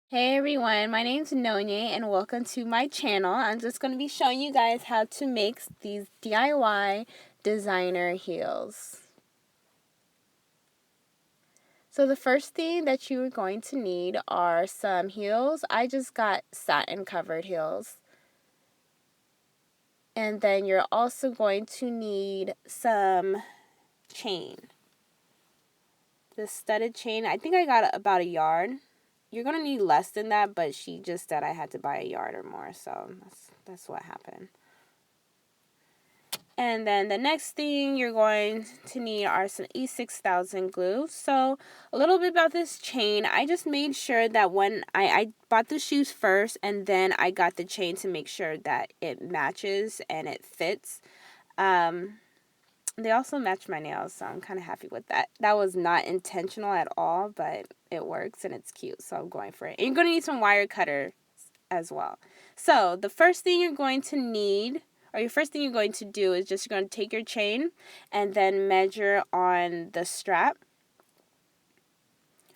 Hey everyone, my name's Nonye and welcome to my channel. I'm just going to be showing you guys how to make these DIY designer heels. So the first thing that you are going to need are some heels. I just got satin covered heels. And then you're also going to need some chain. The studded chain, I think I got about a yard. You're going to need less than that, but she just said I had to buy a yard or more, so that's what happened. And then the next thing you're going to need are some E6000 glue. So a little bit about this chain. I just made sure that when I bought the shoes first and then I got the chain to make sure that it matches and it fits. They also match my nails, so I'm kind of happy with that. That was not intentional at all, but it works and it's cute, so I'm going for it. And you're going to need some wire cutter as well. So the first thing you're going to need, or your first thing you're going to do is just you're going to take your chain and then measure on the strap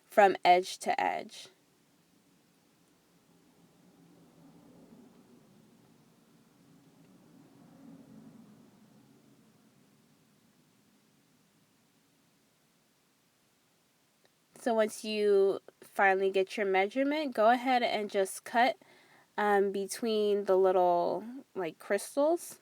from edge to edge. So once you finally get your measurement, go ahead and just cut between the little like crystals.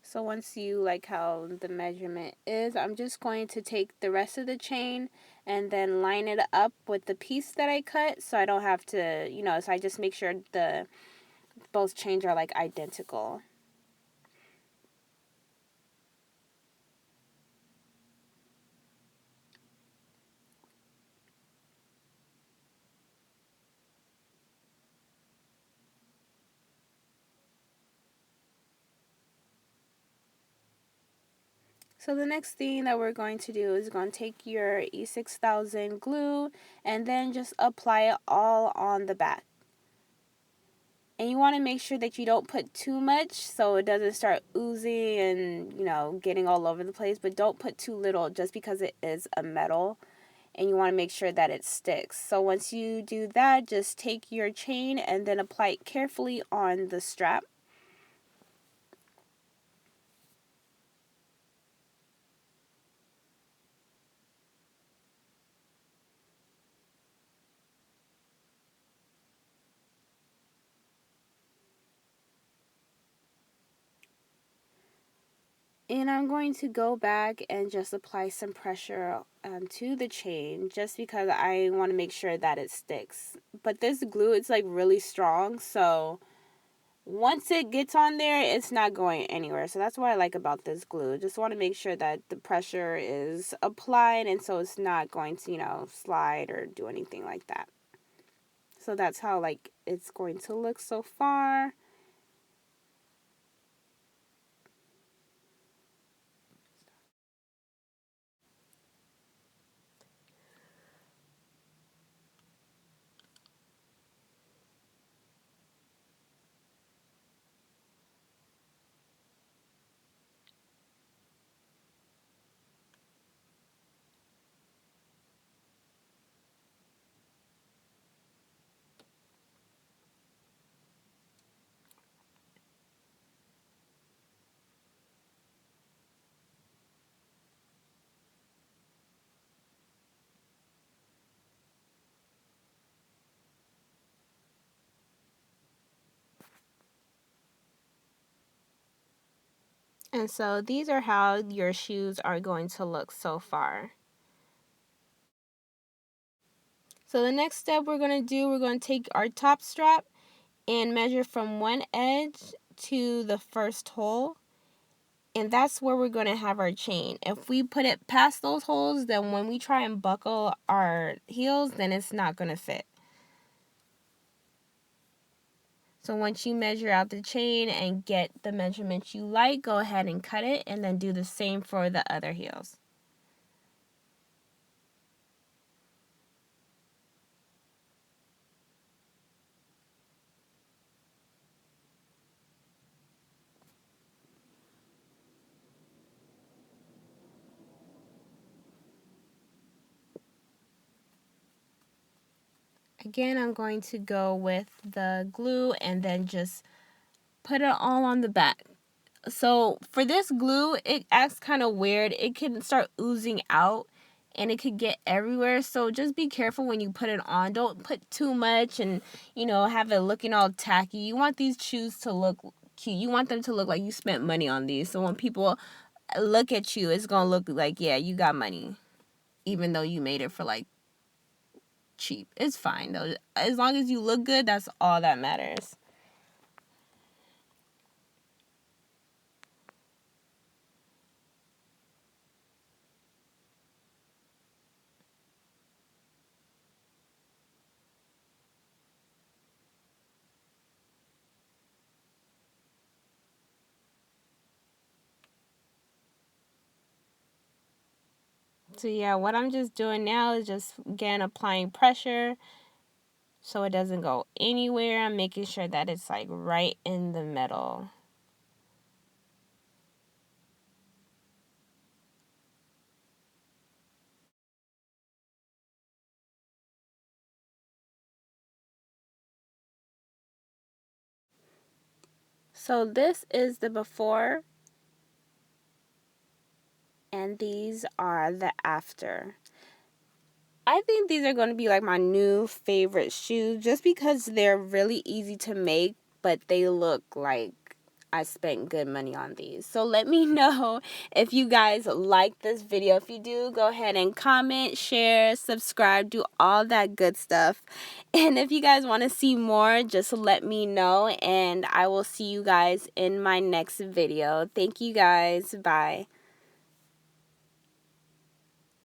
So once you like how the measurement is, I'm just going to take the rest of the chain and then line it up with the piece that I cut, so I don't have to, so I just make sure both chains are like identical. So the next thing that we're going to do is going to take your E6000 glue and then just apply it all on the back. And you want to make sure that you don't put too much so it doesn't start oozing and, getting all over the place. But don't put too little just because it is a metal. And you want to make sure that it sticks. So once you do that, just take your chain and then apply it carefully on the strap. And I'm going to go back and just apply some pressure to the chain just because I want to make sure that it sticks. But this glue, it's like really strong, so once it gets on there, it's not going anywhere. So that's what I like about this glue. Just want to make sure that the pressure is applied and so it's not going to, slide or do anything like that. So that's how like it's going to look so far. And so these are how your shoes are going to look so far. So the next step we're going to do, we're going to take our top strap and measure from one edge to the first hole. And that's where we're going to have our chain. If we put it past those holes, then when we try and buckle our heels, then it's not going to fit. So once you measure out the chain and get the measurements you like, go ahead and cut it, and then do the same for the other heels. Again, I'm going to go with the glue and then just put it all on the back. So for this glue, it acts kind of weird. It can start oozing out and it could get everywhere. So just be careful when you put it on. Don't put too much and, have it looking all tacky. You want these shoes to look cute. You want them to look like you spent money on these. So when people look at you, it's going to look like, yeah, you got money. Even though you made it for like cheap. It's fine though. As long as you look good, that's all that matters. So yeah, what I'm just doing now is just, again, applying pressure so it doesn't go anywhere. I'm making sure that it's like right in the middle. So this is the before and these are the after. I think these are going to be like my new favorite shoes just because they're really easy to make, but they look like I spent good money on these. So let me know if you guys like this video. If you do, go ahead and comment, share, subscribe, do all that good stuff. And if you guys want to see more, just let me know and I will see you guys in my next video. Thank you guys. Bye.